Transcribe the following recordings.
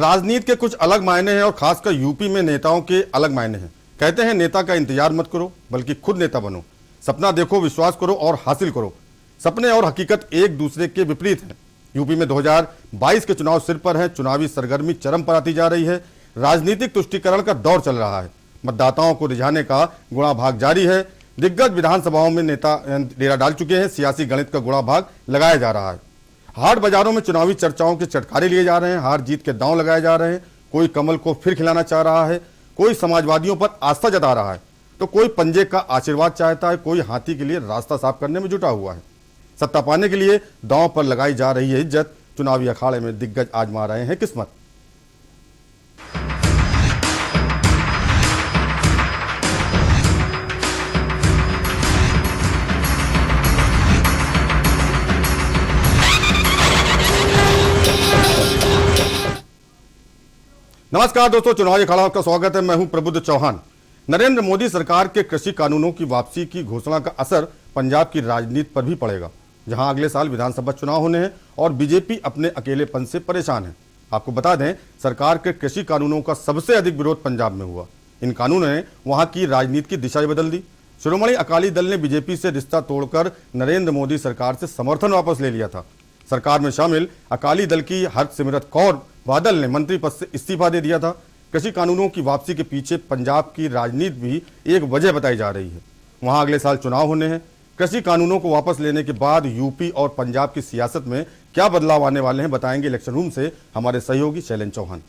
राजनीति के कुछ अलग मायने हैं और खासकर यूपी में नेताओं के अलग मायने हैं। कहते हैं नेता का इंतजार मत करो बल्कि खुद नेता बनो। सपना देखो, विश्वास करो और हासिल करो। सपने और हकीकत एक दूसरे के विपरीत हैं। यूपी में 2022 के चुनाव सिर पर हैं। चुनावी सरगर्मी चरम पर आती जा रही है। राजनीतिक तुष्टीकरण का दौर चल रहा है। मतदाताओं को रिझाने का गुणा भाग जारी है। दिग्गज विधानसभाओं में नेता डेरा डाल चुके हैं। सियासी गणित का गुणा भाग लगाया जा रहा है। हाट बाजारों में चुनावी चर्चाओं के चटकारे लिए जा रहे हैं। हार जीत के दांव लगाए जा रहे हैं। कोई कमल को फिर खिलाना चाह रहा है, कोई समाजवादियों पर आस्था जता रहा है, तो कोई पंजे का आशीर्वाद चाहता है, कोई हाथी के लिए रास्ता साफ करने में जुटा हुआ है। सत्ता पाने के लिए दांव पर लगाई जा रही है इज्जत। चुनावी अखाड़े में दिग्गज आजमा रहे हैं किस्मत। नमस्कार दोस्तों, चुनावी अखाड़ा का स्वागत है। मैं हूं प्रबुद्ध चौहान। नरेंद्र मोदी सरकार के कृषि कानूनों की वापसी की घोषणा का असर पंजाब की राजनीति पर भी पड़ेगा, जहां अगले साल विधानसभा चुनाव होने हैं और बीजेपी अपने अकेलेपन से परेशान है। आपको बता दें, सरकार के कृषि कानूनों का सबसे अधिक विरोध पंजाब में हुआ। इन कानूनों ने वहां की राजनीति की दिशा बदल दी। शिरोमणि अकाली दल ने बीजेपी से रिश्ता तोड़कर नरेंद्र मोदी सरकार से समर्थन वापस ले लिया था। सरकार में शामिल अकाली दल की हरसिमरत कौर बादल ने मंत्री पद से इस्तीफा दे दिया था। कृषि कानूनों की वापसी के पीछे पंजाब की राजनीति भी एक वजह बताई जा रही है। वहां अगले साल चुनाव होने हैं। कृषि कानूनों को वापस लेने के बाद यूपी और पंजाब की सियासत में क्या बदलाव आने वाले हैं, बताएंगे इलेक्शन रूम से हमारे सहयोगी शैलेंद्र चौहान।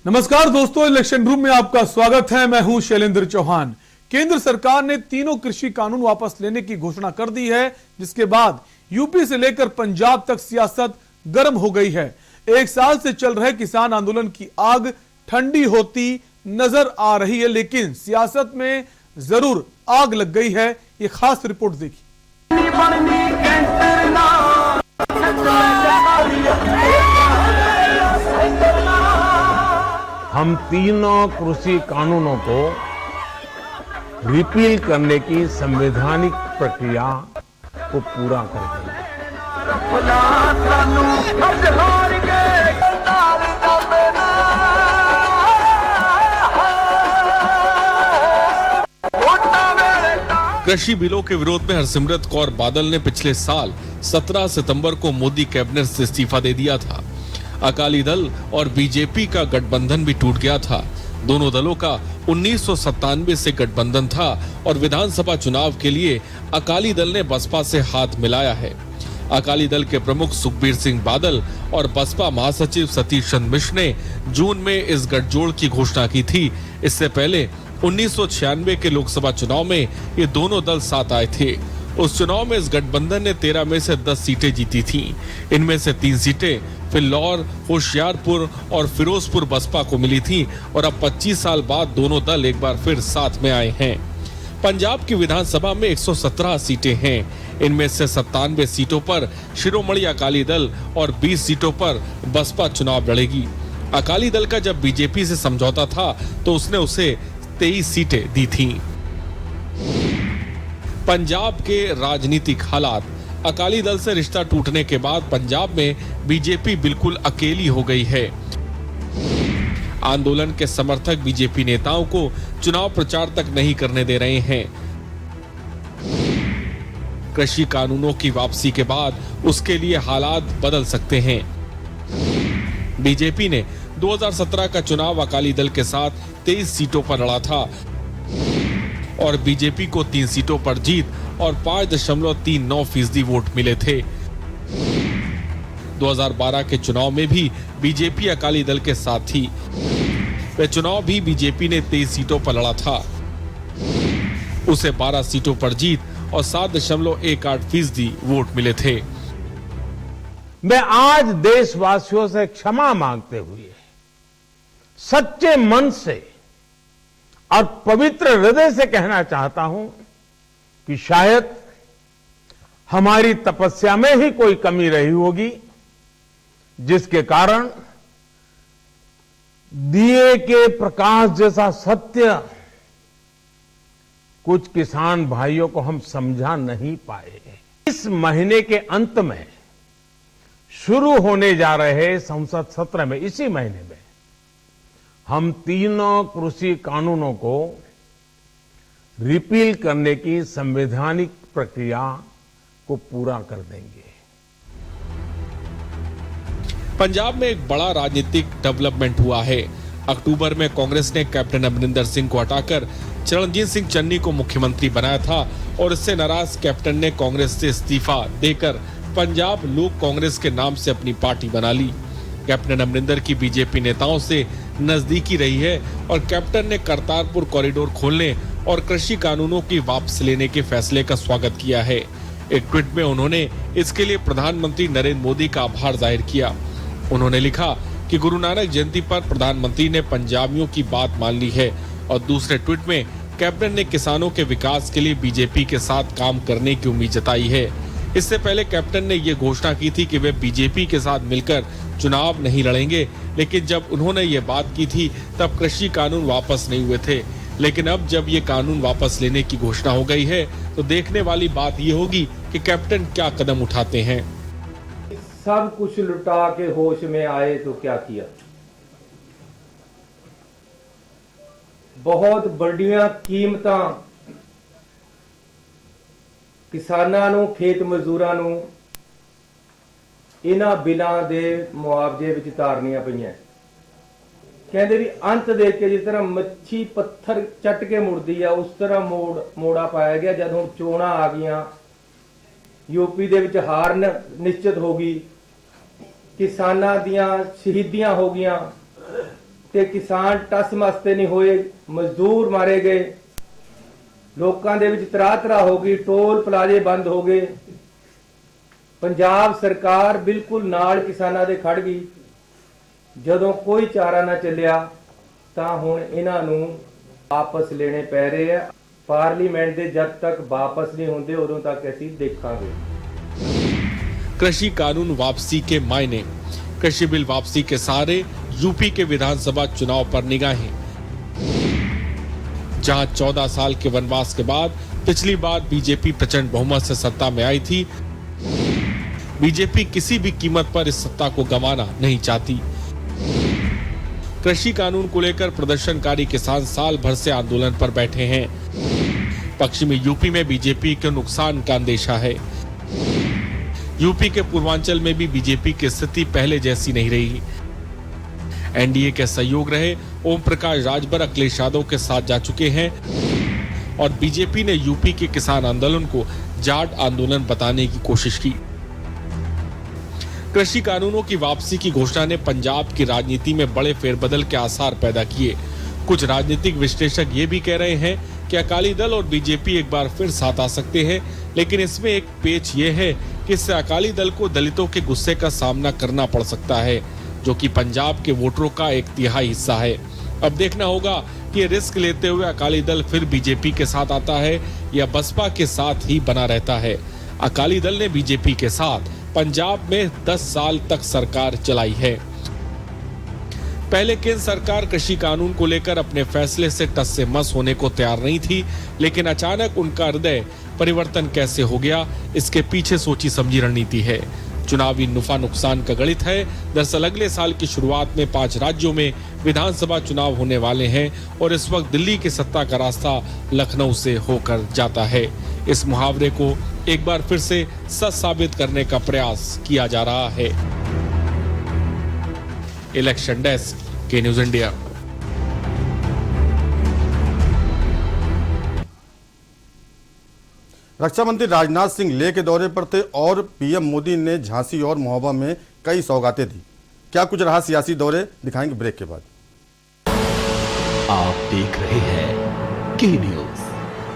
नमस्कार दोस्तों, इलेक्शन रूम में आपका स्वागत है। मैं हूं शैलेंद्र चौहान। केंद्र सरकार ने तीनों कृषि कानून वापस लेने की घोषणा कर दी है, जिसके बाद यूपी से लेकर पंजाब तक सियासत गर्म हो गई है। एक साल से चल रहे किसान आंदोलन की आग ठंडी होती नजर आ रही है, लेकिन सियासत में जरूर आग लग गई है। ये खास रिपोर्ट देखिए। हम तीनों कृषि कानूनों को रिपील करने की संवैधानिक प्रक्रिया को पूरा करेंगे। कृषि बिलों के विरोध में हरसिमरत कौर बादल ने पिछले साल 17 सितंबर को मोदी कैबिनेट से इस्तीफा दे दिया था। अकाली दल और बीजेपी का गठबंधन भी टूट गया था। दोनों दलों का 1997 से गठबंधन था और विधानसभा चुनाव के लिए अकाली दल ने बसपा से हाथ मिलाया है। अकाली दल के प्रमुख सुखबीर सिंह बादल और बसपा महासचिव सतीश चंद्र मिश्र ने जून में इस गठजोड़ की घोषणा की थी। इससे पहले 1996 के लोकसभा चुनाव में ये दोनों दल साथ आए थे। उस चुनाव में इस गठबंधन ने 13 में से 10 सीटें जीती थीं। इनमें से 3 सीटें फिल्लौर, होशियारपुर और फिरोजपुर बसपा को मिली थीं और अब 25 साल बाद दोनों दल एक बार फिर साथ में आए हैं। पंजाब की विधानसभा में 117 सीटें हैं। इनमें से 97 सीटों पर शिरोमणि अकाली दल और 20 सीटों पर बसपा चुनाव लड़ेगी। अकाली दल का जब बीजेपी से समझौता था तो उसने उसे 23 सीटें दी थीं। पंजाब के राजनीतिक हालात। अकाली दल से रिश्ता टूटने के बाद पंजाब में बीजेपी बिल्कुल अकेली हो गई है। आंदोलन के समर्थक बीजेपी नेताओं को चुनाव प्रचार तक नहीं करने दे रहे हैं। कृषि कानूनों की वापसी के बाद उसके लिए हालात बदल सकते हैं। बीजेपी ने 2017 का चुनाव अकाली दल के साथ 23 सीटों पर लड़ा था और बीजेपी को 3 सीटों पर जीत और 5.39% वोट मिले थे। 2012 के चुनाव में भी बीजेपी अकाली दल के साथ थी। वह चुनाव भी बीजेपी ने 23 सीटों पर लड़ा था। उसे 12 सीटों पर जीत और 7.18% वोट मिले थे। मैं आज देशवासियों से क्षमा मांगते हुए सच्चे मन से और पवित्र हृदय से कहना चाहता हूं कि शायद हमारी तपस्या में ही कोई कमी रही होगी, जिसके कारण दिए के प्रकाश जैसा सत्य कुछ किसान भाइयों को हम समझा नहीं पाए। इस महीने के अंत में शुरू होने जा रहे संसद सत्र में इसी महीने में हम तीनों कृषि कानूनों को रिपील करने की संवैधानिक प्रक्रिया को पूरा कर देंगे। पंजाब में एक बड़ा राजनीतिक डेवलपमेंट हुआ है। अक्टूबर में कांग्रेस ने कैप्टन अमरिंदर सिंह को हटाकर चरणजीत सिंह चन्नी को मुख्यमंत्री बनाया था और इससे नाराज कैप्टन ने कांग्रेस से इस्तीफा देकर पंजाब लोक कांग्रेस के नाम से अपनी पार्टी बना ली। कैप्टन अमरिंदर की बीजेपी नेताओं से नजदीकी रही है और कैप्टन ने करतारपुर कॉरिडोर खोलने और कृषि कानूनों की वापस लेने के फैसले का स्वागत किया है। एक ट्वीट में उन्होंने इसके लिए प्रधानमंत्री नरेंद्र मोदी का आभार जाहिर किया। उन्होंने लिखा कि गुरु नानक जयंती पर प्रधानमंत्री ने पंजाबियों की बात मान ली है और दूसरे ट्वीट में कैप्टन ने किसानों के विकास के लिए बीजेपी के साथ काम करने की उम्मीद जताई है। इससे पहले कैप्टन ने ये घोषणा की थी कि वे बीजेपी के साथ मिलकर चुनाव नहीं लड़ेंगे, लेकिन जब उन्होंने ये बात की थी तब कृषि कानून वापस नहीं हुए थे। लेकिन अब जब ये कानून वापस लेने की घोषणा हो गई है तो देखने वाली बात ये होगी कि कैप्टन क्या कदम उठाते हैं। सब कुछ लुटा के होश में आए तो क्या किया। बहुत बड़ियां कीमतां किसानां ਨੂੰ खेत मजदूरां ਨੂੰ ਇਹਨਾਂ ਬਿਲਾਂ ਦੇ ਮੁਆਵਜ਼ੇ ਵਿੱਚ ਤਾਰਨੀਆਂ ਪਈਆਂ। ਕਹਿੰਦੇ ਵੀ ਅੰਤ ਦੇ ਕੇ ਜਿਸ ਤਰ੍ਹਾਂ ਮੱਛੀ ਪੱਥਰ ਚੱਟ ਕੇ ਮੁੜਦੀ ਆ ਉਸ ਤਰ੍ਹਾਂ ਮੋੜਾ ਪਾਇਆ ਗਿਆ। ਜਦ ਹੁਣ ਚੋਣਾਂ ਆ ਗਈਆਂ, यूपी ਦੇ ਵਿੱਚ ਹਾਰ ਨਿਸ਼ਚਿਤ ਹੋ ਗਈ, ਕਿਸਾਨਾਂ ਦੀਆਂ ਸ਼ਹੀਦੀਆਂ ਹੋ ਗਈਆਂ ਤੇ ਕਿਸਾਨ ਟਸ ਮਸਤੇ ਨਹੀਂ ਹੋਏ, ਮਜ਼ਦੂਰ ਮਾਰੇ ਗਏ, ਲੋਕਾਂ ਦੇ ਵਿੱਚ ਤਰਾ ਹੋ ਗਈ, ਟੋਲ ਪਲਾਜ਼ੇ ਬੰਦ ਹੋ ਗਏ। ਪੰਜਾਬ ਸਰਕਾਰ ਬਿਲਕੁਲ ਨਾਲ ਕਿਸਾਨਾਂ ਦੇ ਖੜ ਗਈ। ਜਦੋਂ ਕੋਈ ਚਾਰਾ ਨਾ ਚੱਲਿਆ ਤਾਂ ਹੁਣ ਇਹਨਾਂ ਨੂੰ ਵਾਪਸ ਲੈਣੇ ਪੈ ਰਹੇ ਆ। पार्लियामेंट दे जब तक वापस नहीं होंगे उदों तक ऐसी देखांगे। कृषि कानून वापसी के मायने। कृषि बिल वापसी के सहारे यूपी के विधानसभा चुनाव पर निगाहें। जहां 14 साल के वनवास के बाद पिछली बार बीजेपी प्रचंड बहुमत से सत्ता में आई थी, बीजेपी किसी भी कीमत पर इस सत्ता को गंवाना नहीं चाहती। कृषि कानून को लेकर प्रदर्शनकारी किसान साल भर से आंदोलन पर बैठे हैं। पश्चिमी यूपी में बीजेपी के नुकसान का अंदेशा है। यूपी के पूर्वांचल में भी बीजेपी की स्थिति पहले जैसी नहीं रही। एनडीए के सहयोग रहे ओम प्रकाश राजभर अखिलेश यादव के साथ जा चुके हैं और बीजेपी ने यूपी के किसान आंदोलन को जाट आंदोलन बताने की कोशिश की। कृषि कानूनों की वापसी की घोषणा ने पंजाब की राजनीति में बड़े फेरबदल के आसार पैदा किए। कुछ राजनीतिक विश्लेषक ये भी कह रहे हैं कि अकाली दल और बीजेपी एक बार फिर साथ आ सकते हैं, लेकिन इसमें एक पेच ये है कि इससे अकाली दल को दलितों के गुस्से का सामना करना पड़ सकता है, जो कि पंजाब के वोटरों का 1/3 हिस्सा है। अब देखना होगा कि ये रिस्क लेते हुए अकाली दल फिर बीजेपी के साथ आता है या बसपा के साथ ही बना रहता है। अकाली दल ने बीजेपी के साथ पंजाब में 10 साल तक सरकार चलाई है। पहले केंद्र सरकार कृषि कानून को लेकर अपने फैसले से टस से मस होने को तैयार नहीं थी, लेकिन अचानक उनका हृदय परिवर्तन कैसे हो गया, इसके पीछे सोची समझी रणनीति है। चुनावी नुफा नुकसान का गणित है। दरअसल अगले साल की शुरुआत में 5 राज्यों में विधानसभा चुनाव होने वाले हैं और इस वक्त दिल्ली की सत्ता का रास्ता लखनऊ से होकर जाता है। इस मुहावरे को एक बार फिर से सच साबित करने का प्रयास किया जा रहा है। इलेक्शन डेस्क के न्यूज इंडिया। रक्षा मंत्री राजनाथ सिंह लेह के दौरे पर थे और पीएम मोदी ने झांसी और महोबा में कई सौगातें दी। क्या कुछ रहा सियासी दौरे, दिखाएंगे ब्रेक के बाद। आप देख रहे हैं के न्यूज,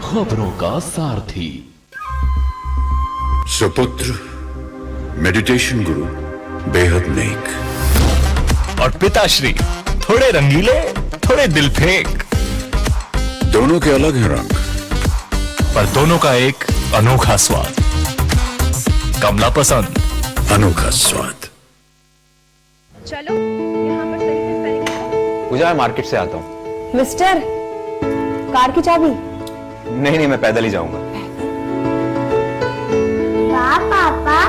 खबरों का सारथी। सुपुत्र मेडिटेशन गुरु बेहद नेक और पिताश्री थोड़े रंगीले, थोड़े दिल फेंक। दोनों के अलग हैं रंग, पर दोनों का एक अनोखा स्वाद। कमला पसंद, अनोखा स्वाद। चलो यहाँ पर सही से स्पेलिंग लिखो। पूजा, मैं मार्केट से आता हूँ। मिस्टर, कार की चाबी? नहीं, मैं पैदल ही जाऊंगा। वाह पापा,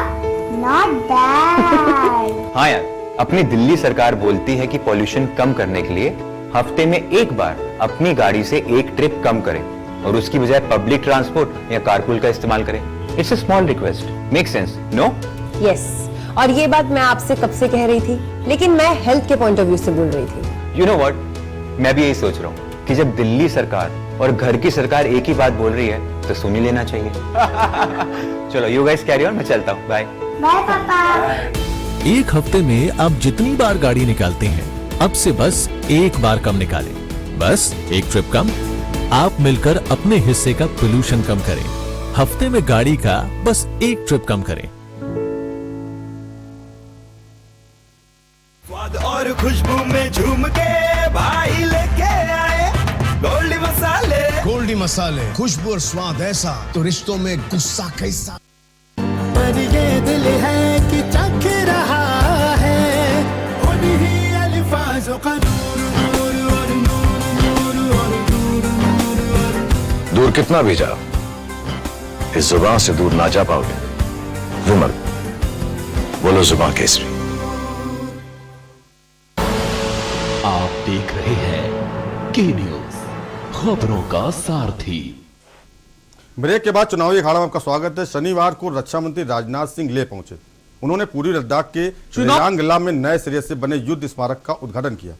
Not bad. हाँ यार, अपनी दिल्ली सरकार बोलती है कि पॉल्यूशन कम करने के लिए हफ्ते में एक बार अपनी गाड़ी से एक ट्रिप कम करें और उसकी बजाय पब्लिक ट्रांसपोर्ट या कारपूल का इस्तेमाल करें। It's a small request, make sense, no? Yes, और ये बात मैं आपसे कब से कह रही थी, लेकिन मैं हेल्थ के पॉइंट ऑफ व्यू से बोल रही थी। यू नो व्हाट, मैं भी यही सोच रहा हूँ कि जब दिल्ली सरकार और घर की सरकार एक ही बात बोल रही है तो सुन ही लेना चाहिए। चलो यू गाइस कैरी ऑन, मैं चलता हूँ, बाय। बाय पापा। एक हफ्ते में आप जितनी बार गाड़ी निकालते हैं, अब से बस एक बार कम निकालें। बस एक ट्रिप कम, आप मिलकर अपने हिस्से का पोल्यूशन कम करें। हफ्ते में गाड़ी का बस एक ट्रिप कम करें। स्वाद और खुशबू में झूम के भाई लेके आए गोल्डी मसाले। गोल्डी मसाले, खुशबू और स्वाद ऐसा तो रिश्तों में गुस्सा कैसा। पर ये दिल है कि चख रहा है उन्हीं अल्फाजों का नूर और नूर और नूर। दूर कितना भी जाओ, इस जुबान से दूर ना जा पाओगे। विमल, बोलो जुबान केसरी। आप देख रहे हैं के न्यूज, खबरों का सारथी। ब्रेक के बाद चुनावी अखाड़ा में आपका स्वागत है। शनिवार को रक्षा मंत्री राजनाथ सिंह ले पहुंचे। उन्होंने पूरी लद्दाख के रेजांगला में नए सिरे से बने युद्ध स्मारक का उद्घाटन किया।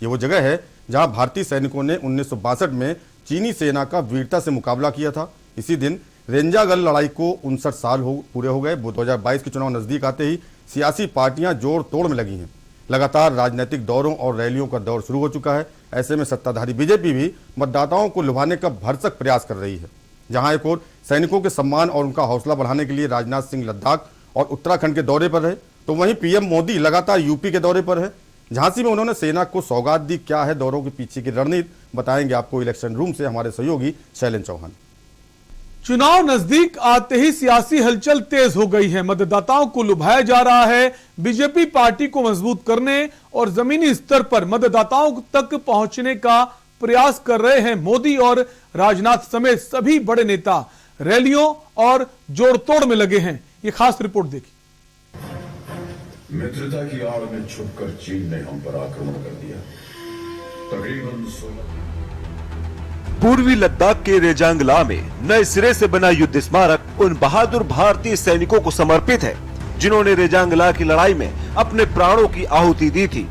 ये वो जगह है जहां भारतीय सैनिकों ने 1962 में चीनी सेना का वीरता से मुकाबला किया था। इसी दिन रेंजागल लड़ाई को 59 साल पूरे हो गए। 2022 के चुनाव नजदीक आते ही सियासी पार्टियां जोड़ तोड़ में लगी हैं। लगातार राजनीतिक दौरों और रैलियों का दौर शुरू हो चुका है। ऐसे में सत्ताधारी बीजेपी भी मतदाताओं को लुभाने का भरसक प्रयास कर रही है। जहां एक और सैनिकों के सम्मान और उनका हौसला बढ़ाने के लिए राजनाथ सिंह लद्दाख और उत्तराखंड के दौरे पर रहे, तो वहीं पीएम मोदी लगातार यूपी के दौरे पर है। झांसी में उन्होंने सेना को सौगात दी। क्या है दौरों के पीछे की रणनीति, बताएंगे आपको इलेक्शन रूम से हमारे सहयोगी शैलेंद्र चौहान। चुनाव नजदीक आते ही सियासी हलचल तेज हो गई है। मतदाताओं को लुभाया जा रहा है। बीजेपी पार्टी को मजबूत करने और जमीनी स्तर पर मतदाताओं तक पहुंचने का प्रयास कर रहे हैं मोदी और राजनाथ समेत सभी बड़े नेता। रैलियों और जोड़तोड़ में लगे हैं। ये खास रिपोर्ट देखिए। मित्रता की आड़ में छुपकर चीन ने हम पर आक्रमण कर दिया। तकरीबन 16 पूर्वी लद्दाख के रेजांगला में नए सिरे से बना युद्ध स्मारक उन बहादुर भारतीय सैनिकों को समर्पित है जिन्होंने रेजांगला की लड़ाई में अपने प्राणों की आहुति दी थी।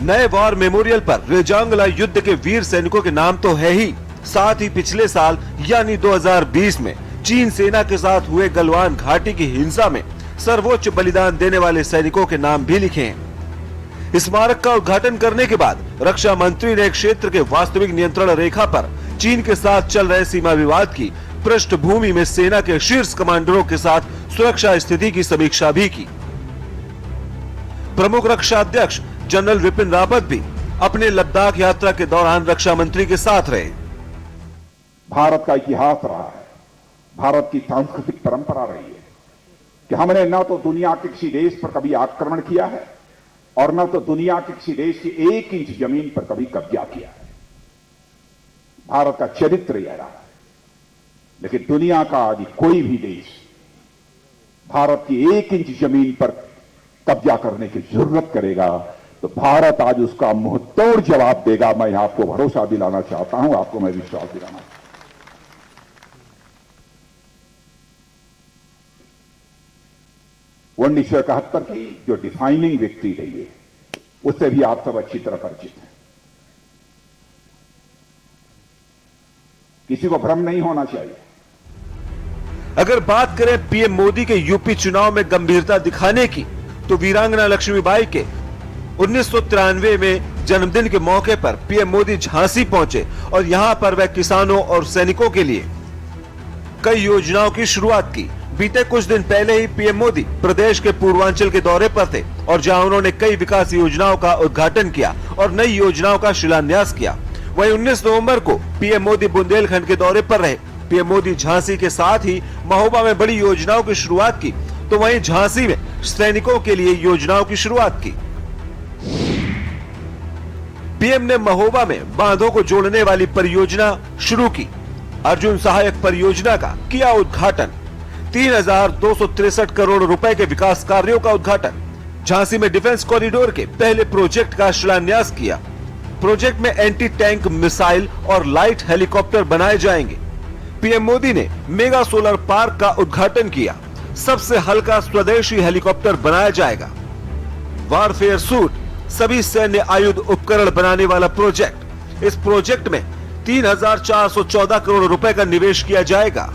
नए वॉर मेमोरियल पर रेजांगला युद्ध के वीर सैनिकों के नाम तो है ही, साथ ही पिछले साल यानी 2020 में चीन सेना के साथ हुए गलवान घाटी की हिंसा में सर्वोच्च बलिदान देने वाले सैनिकों के नाम भी लिखे हैं। स्मारक का उद्घाटन करने के बाद रक्षा मंत्री ने क्षेत्र के वास्तविक नियंत्रण रेखा पर चीन के साथ चल रहे सीमा विवाद की पृष्ठभूमि में सेना के शीर्ष कमांडरों के साथ सुरक्षा स्थिति की समीक्षा भी की। प्रमुख रक्षा अध्यक्ष जनरल विपिन रावत भी अपने लद्दाख यात्रा के दौरान रक्षा मंत्री के साथ रहे। भारत का इतिहास रहा है, भारत की सांस्कृतिक परंपरा रही है कि हमने न तो दुनिया के किसी देश पर कभी आक्रमण किया है और न तो दुनिया के किसी देश की 1 इंच जमीन पर कभी कब्जा किया है। भारत का चरित्र यह रहा है। लेकिन दुनिया का आज कोई भी देश भारत की 1 इंच जमीन पर कब्जा करने की जरूरत करेगा तो भारत आज उसका मुंहतोड़ जवाब देगा। मैं आपको भरोसा दिलाना चाहता हूं, आपको मैं विश्वास दिलाना। 1971 की जो डिफाइनिंग विक्ट्री रही है उससे भी आप सब अच्छी तरह परिचित हैं। किसी को भ्रम नहीं होना चाहिए। अगर बात करें पीएम मोदी के यूपी चुनाव में गंभीरता दिखाने की, तो वीरांगना लक्ष्मीबाई के 1993 में जन्मदिन के मौके पर पीएम मोदी झांसी पहुंचे और यहां पर वह किसानों और सैनिकों के लिए कई योजनाओं की शुरुआत की। बीते कुछ दिन पहले ही पीएम मोदी प्रदेश के पूर्वांचल के दौरे पर थे और जहां उन्होंने कई विकास योजनाओं का उद्घाटन किया और नई योजनाओं का शिलान्यास किया। वहीं 19 नवंबर को पीएम मोदी बुंदेलखंड के दौरे पर रहे। पीएम मोदी झांसी के साथ ही महोबा में बड़ी योजनाओं की शुरुआत की, तो वहीं झांसी में सैनिकों के लिए योजनाओं की शुरुआत की। पीएम ने महोबा में बांधों को जोड़ने वाली परियोजना शुरू की। अर्जुन सहायक परियोजना का किया उद्घाटन। 3,263 करोड़ रुपए के विकास कार्यों का उद्घाटन, झांसी में डिफेंस कॉरिडोर के पहले प्रोजेक्ट का शिलान्यास किया। प्रोजेक्ट में एंटी टैंक मिसाइल और लाइट हेलीकॉप्टर बनाए जाएंगे। पीएम मोदी ने मेगा सोलर पार्क का उद्घाटन किया। सबसे हल्का स्वदेशी हेलीकॉप्टर बनाया जाएगा। वारफेयर सूट, सभी सैन्य आयुध उपकरण बनाने वाला प्रोजेक्ट। इस प्रोजेक्ट में 3,414 करोड़ रुपए का निवेश किया जाएगा।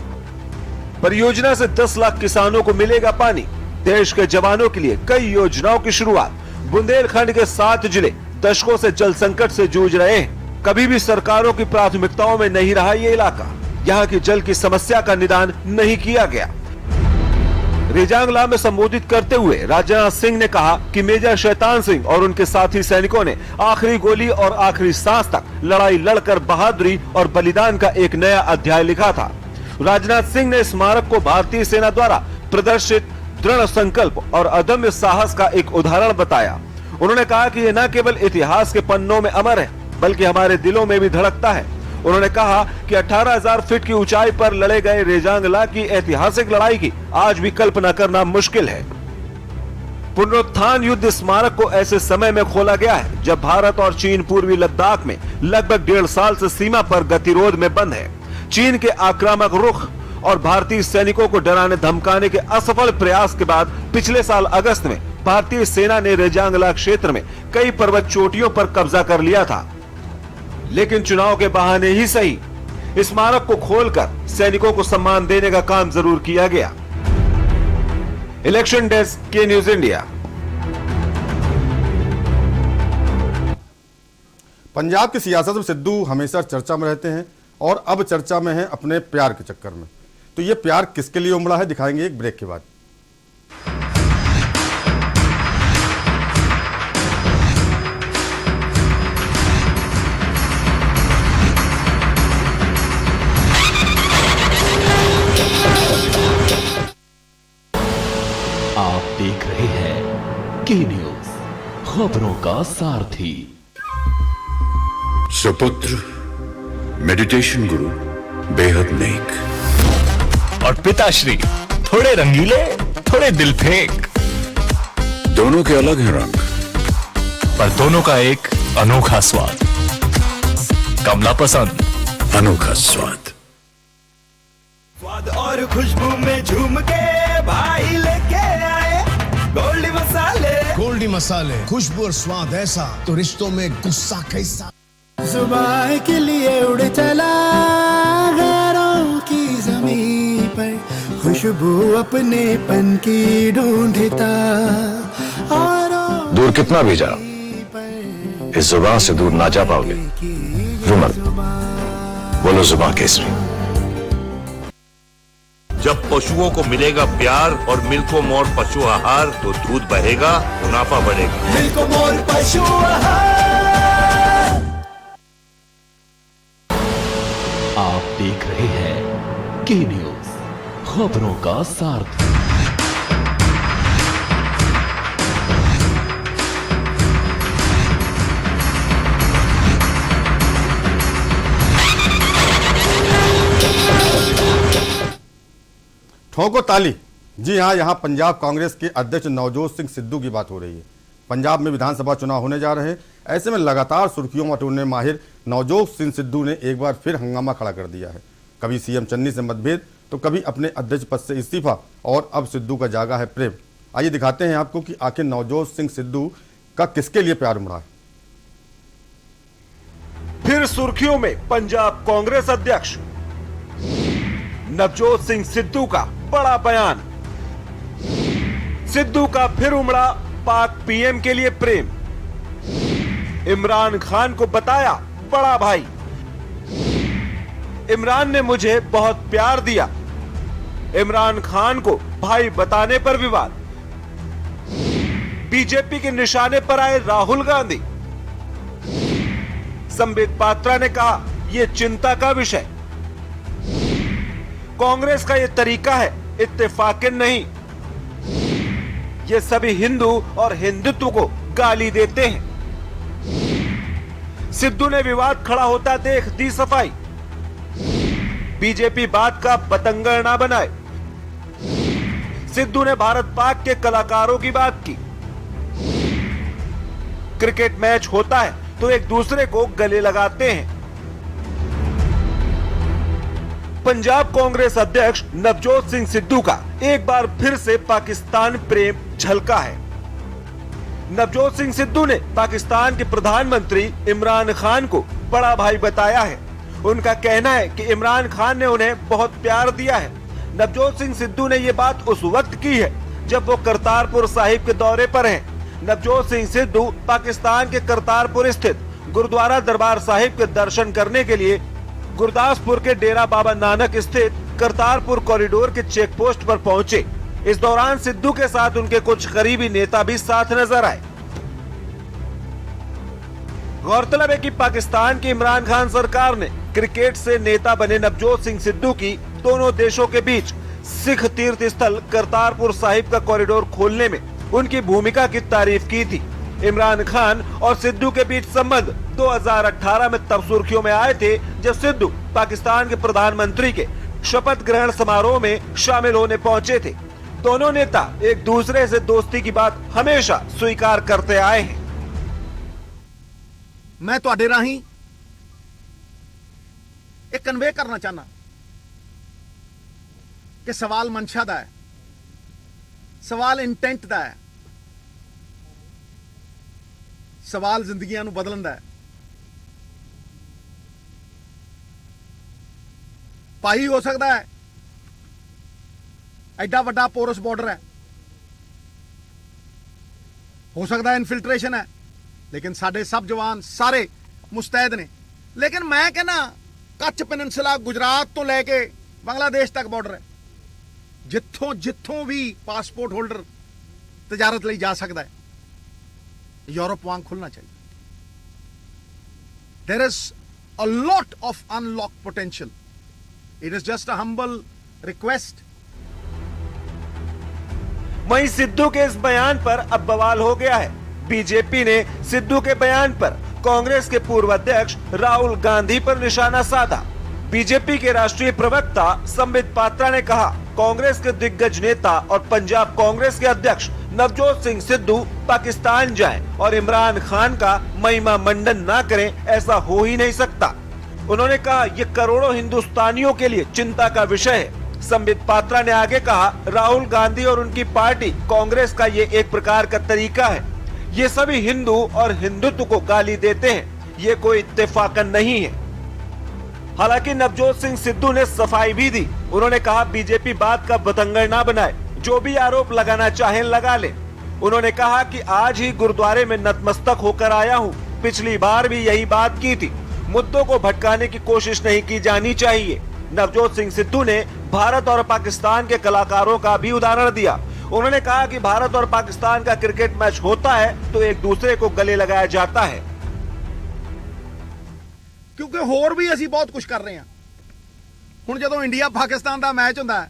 परियोजना से 10 लाख किसानों को मिलेगा पानी। देश के जवानों के लिए कई योजनाओं की शुरुआत। बुंदेलखंड के 7 जिले दशकों से जल संकट से जूझ रहे हैं। कभी भी सरकारों की प्राथमिकताओं में नहीं रहा ये इलाका। यहाँ की जल की समस्या का निदान नहीं किया गया। रेजांगला में संबोधित करते हुए राजनाथ सिंह ने कहा कि मेजर शैतान सिंह और उनके साथी सैनिकों ने आखिरी गोली और आखिरी सांस तक लड़ाई लड़कर बहादुरी और बलिदान का एक नया अध्याय लिखा था। राजनाथ सिंह ने स्मारक को भारतीय सेना द्वारा प्रदर्शित दृढ़ संकल्प और अदम्य साहस का एक उदाहरण बताया। उन्होंने कहा कि यह न केवल इतिहास के पन्नों में अमर है, बल्कि हमारे दिलों में भी धड़कता है। उन्होंने कहा कि 18,000 फीट की ऊंचाई पर लड़े गए रेजांगला की ऐतिहासिक लड़ाई की आज भी कल्पना करना मुश्किल है। पुनरुत्थान युद्ध स्मारक को ऐसे समय में खोला गया है जब भारत और चीन पूर्वी लद्दाख में लगभग 1.5 साल से सीमा पर गतिरोध में बंद है। चीन के आक्रामक रुख और भारतीय सैनिकों को डराने धमकाने के असफल प्रयास के बाद पिछले साल अगस्त में भारतीय सेना ने रेजांगला क्षेत्र में कई पर्वत चोटियों पर कब्जा कर लिया था। लेकिन चुनाव के बहाने ही सही, स्मारक को खोलकर सैनिकों को सम्मान देने का काम जरूर किया गया। इलेक्शन डेस्क के न्यूज इंडिया। पंजाब की सियासत में सिद्धू हमेशा चर्चा में रहते हैं और अब चर्चा में है अपने प्यार के चक्कर में। तो ये प्यार किसके लिए उमड़ा है, दिखाएंगे एक ब्रेक के बाद। आप देख रहे हैं के न्यूज, खबरों का सारथी। सुपुत्र मेडिटेशन गुरु बेहद नेक और पिताश्री थोड़े रंगीले, थोड़े दिल फेंक। दोनों के अलग हैं रंग, पर दोनों का एक अनोखा स्वाद। कमला पसंद, अनोखा स्वाद। स्वाद और खुशबू में झूम के भाई लेके आए गोल्डी मसाले। गोल्डी मसाले, खुशबू और स्वाद ऐसा तो रिश्तों में गुस्सा कैसा। सुबह के लिए उड़ चला गैरों की जमीन पर, खुशबू अपने पन की ढूंढता और दूर कितना भी जाओ, इस जुबान से दूर ना जा पाओगे। विमल, बोलो जुबान केसरी। जब पशुओं को मिलेगा प्यार और मिल्को मोर पशु आहार, तो दूध बहेगा, मुनाफा बढ़ेगा। मिल्को मोर पशु आहार। आप देख रहे हैं के न्यूज, खबरों का सारथी। ठोको ताली। जी हाँ, यहाँ पंजाब कांग्रेस के अध्यक्ष नवजोत सिंह सिद्धू की बात हो रही है। पंजाब में विधानसभा चुनाव होने जा रहे हैं। ऐसे में लगातार सुर्खियों में टूटने माहिर नवजोत सिंह सिद्धू ने एक बार फिर हंगामा खड़ा कर दिया है। कभी सीएम चन्नी से मतभेद, तो कभी अपने अध्यक्ष पद से इस्तीफा, और अब सिद्धू का जागा है प्रेम। आइए दिखाते हैं आपको कि आखिर नवजोत सिंह सिद्धू का किसके लिए प्यार उमड़ा है। फिर सुर्खियों में पंजाब कांग्रेस अध्यक्ष नवजोत सिंह सिद्धू का बड़ा बयान। सिद्धू का फिर उमड़ा पाक पीएम के लिए प्रेम। इमरान खान को बताया बड़ा भाई। इमरान ने मुझे बहुत प्यार दिया। इमरान खान को भाई बताने पर विवाद। बीजेपी के निशाने पर आए राहुल गांधी। संबित पात्रा ने कहा यह चिंता का विषय। कांग्रेस का यह तरीका है, इत्तेफाकन नहीं। ये सभी हिंदू और हिंदुत्व को गाली देते हैं। सिद्धू ने विवाद खड़ा होता देख दी सफाई। बीजेपी बात का बतंगड़ ना बनाए। सिद्धू ने भारत पाक के कलाकारों की बात की। क्रिकेट मैच होता है तो एक दूसरे को गले लगाते हैं। पंजाब कांग्रेस अध्यक्ष नवजोत सिंह सिद्धू का एक बार फिर से पाकिस्तान प्रेम झलका है। नवजोत सिंह सिद्धू ने पाकिस्तान के प्रधानमंत्री इमरान खान को बड़ा भाई बताया है। उनका कहना है कि इमरान खान ने उन्हें बहुत प्यार दिया है। नवजोत सिंह सिद्धू ने ये बात उस वक्त की है जब वो करतारपुर साहिब के दौरे पर हैं। नवजोत सिंह सिद्धू पाकिस्तान के करतारपुर स्थित गुरुद्वारा दरबार साहिब के दर्शन करने के लिए गुरदासपुर के डेरा बाबा नानक स्थित करतारपुर कॉरिडोर के चेक पोस्ट पर पहुंचे। इस दौरान सिद्धू के साथ उनके कुछ करीबी नेता भी साथ नजर आए। गौरतलब है कि पाकिस्तान की इमरान खान सरकार ने क्रिकेट से नेता बने नवजोत सिंह सिद्धू की दोनों देशों के बीच सिख तीर्थ स्थल करतारपुर साहिब का कॉरिडोर खोलने में उनकी भूमिका की तारीफ की थी। इमरान खान और सिद्धू के बीच संबंध 2018 में तब सुर्खियों में आए थे जब सिद्धू पाकिस्तान के प्रधानमंत्री के शपथ ग्रहण समारोह में शामिल होने पहुंचे थे। दोनों नेता एक दूसरे से दोस्ती की बात हमेशा स्वीकार करते आए हैं। मैं ਤੁਹਾਡੇ ਰਾਹੀਂ ਇਹ ਕਨਵੇ ਕਰਨਾ ਚਾਹਨਾ ਕਿ ਸਵਾਲ ਮਨਸ਼ਾ ਦਾ ਹੈ, ਸਵਾਲ ਇੰਟੈਂਟ ਦਾ ਹੈ, ਸਵਾਲ ਜ਼ਿੰਦਗੀਆਂ ਨੂੰ ਬਦਲਣ ਦਾ ਹੈ। ਭਾਈ ਹੋ ਸਕਦਾ ਹੈ ਐਡਾ ਵੱਡਾ ਪੋਰਸ ਬਾਰਡਰ ਹੈ, ਹੋ ਸਕਦਾ ਹੈ ਇਨਫਿਲਟ੍ਰੇਸ਼ਨ ਹੈ, लेकिन साडे सब जवान सारे मुस्तैद ने। लेकिन मैं कहना कच्छ पेनिनसुला गुजरात तो लैके बांग्लादेश तक बॉर्डर है, जिथों जिथों भी पासपोर्ट होल्डर तजारत लई जा सकता है। यूरोप वांग खुलना चाहिए। There is a lot of unlock potential. It is just a humble request. वहीं सिद्धू के इस बयान पर अब बवाल हो गया है। बीजेपी ने सिद्धू के बयान पर कांग्रेस के पूर्व अध्यक्ष राहुल गांधी पर निशाना साधा। बीजेपी के राष्ट्रीय प्रवक्ता संबित पात्रा ने कहा, कांग्रेस के दिग्गज नेता और पंजाब कांग्रेस के अध्यक्ष नवजोत सिंह सिद्धू पाकिस्तान जाएं और इमरान खान का महिमा मंडन न करें, ऐसा हो ही नहीं सकता। उन्होंने कहा, ये करोड़ों हिंदुस्तानियों के लिए चिंता का विषय है। संबित पात्रा ने आगे कहा, राहुल गांधी और उनकी पार्टी कांग्रेस का ये एक प्रकार का तरीका है। ये सभी हिंदू और हिंदुत्व को गाली देते हैं, ये कोई इत्तेफाकन नहीं है। हालांकि नवजोत सिंह सिद्धू ने सफाई भी दी। उन्होंने कहा, बीजेपी बात का बतंगड़ ना बनाए, जो भी आरोप लगाना चाहे लगा ले। उन्होंने कहा कि आज ही गुरुद्वारे में नतमस्तक होकर आया हूँ, पिछली बार भी यही बात की थी। मुद्दों को भटकाने की कोशिश नहीं की जानी चाहिए। नवजोत सिंह सिद्धू ने भारत और पाकिस्तान के कलाकारों का भी उदाहरण दिया। उन्होंने कहा कि भारत और पाकिस्तान का क्रिकेट मैच होता है तो एक दूसरे को गले लगाया जाता है। क्योंकि होर भी ਅਸੀਂ ਬਹੁਤ ਕੁਝ ਕਰ ਰਹੇ ਹਾਂ। ਹੁਣ ਜਦੋਂ ਇੰਡੀਆ ਪਾਕਿਸਤਾਨ ਦਾ ਮੈਚ ਹੁੰਦਾ ਹੈ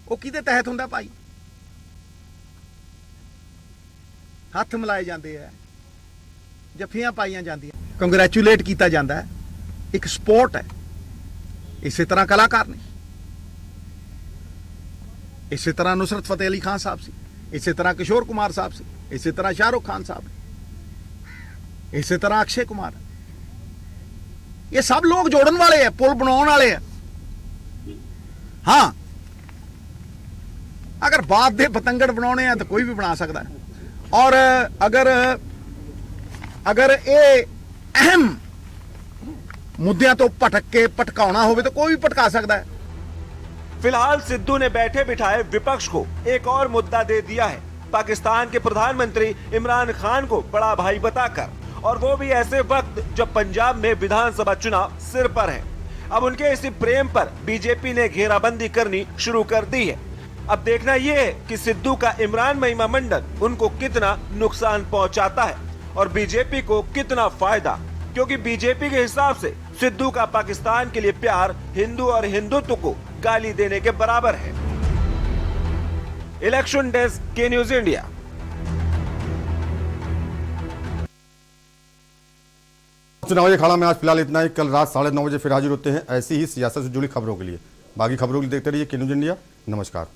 ਉਹ ਕਿਹਦੇ ਤਹਿਤ ਹੁੰਦਾ ਭਾਈ? ਹੱਥ ਮਿਲਾਏ ਜਾਂਦੇ ਆ, ਜੱਫੀਆਂ ਪਾਈਆਂ ਜਾਂਦੀਆਂ, ਕੰਗ੍ਰੈਚੁਲੇਟ ਕੀਤਾ ਜਾਂਦਾ ਹੈ। ਇੱਕ ਸਪੋਰਟ ਹੈ। इसी तरह कलाकार ने, इसी तरह नुसरत फतेह अली खान साहब से, इसी तरह किशोर कुमार साहब से, इसी तरह शाहरुख खान साहब ने, इसी तरह अक्षय कुमार। ये सब लोग जोड़न वाले हैं, पुल बनाने वाले हैं। हाँ, अगर बात दे पतंगड़ बनाने हैं तो कोई भी बना सकता है। और अगर ये अहम मुद्दों तो भटक के भटकाना हो तो कोई भी भटका सकता है। फिलहाल सिद्धू ने बैठे बिठाए विपक्ष को एक और मुद्दा दे दिया है, पाकिस्तान के प्रधानमंत्री इमरान खान को बड़ा भाई बताकर, और वो भी ऐसे वक्त जब पंजाब में विधानसभा चुनाव सिर पर है। अब उनके इसी प्रेम पर बीजेपी ने घेराबंदी करनी शुरू कर दी है। अब देखना यह है कि सिद्धू का इमरान महिमा मंडन उनको कितना नुकसान पहुंचाता है और बीजेपी को कितना फायदा, क्योंकि बीजेपी के हिसाब से सिद्धू का पाकिस्तान के लिए प्यार हिंदू और हिंदुत्व को गाली देने के बराबर है। इलेक्शन डेस्क के न्यूज इंडिया। चुनावी अखाड़ा में आज फिलहाल इतना ही। कल रात 9:30 बजे फिर हाजिर होते हैं ऐसी ही सियासत से जुड़ी खबरों के लिए। बाकी खबरों के लिए देखते रहिए के न्यूज़ इंडिया। नमस्कार।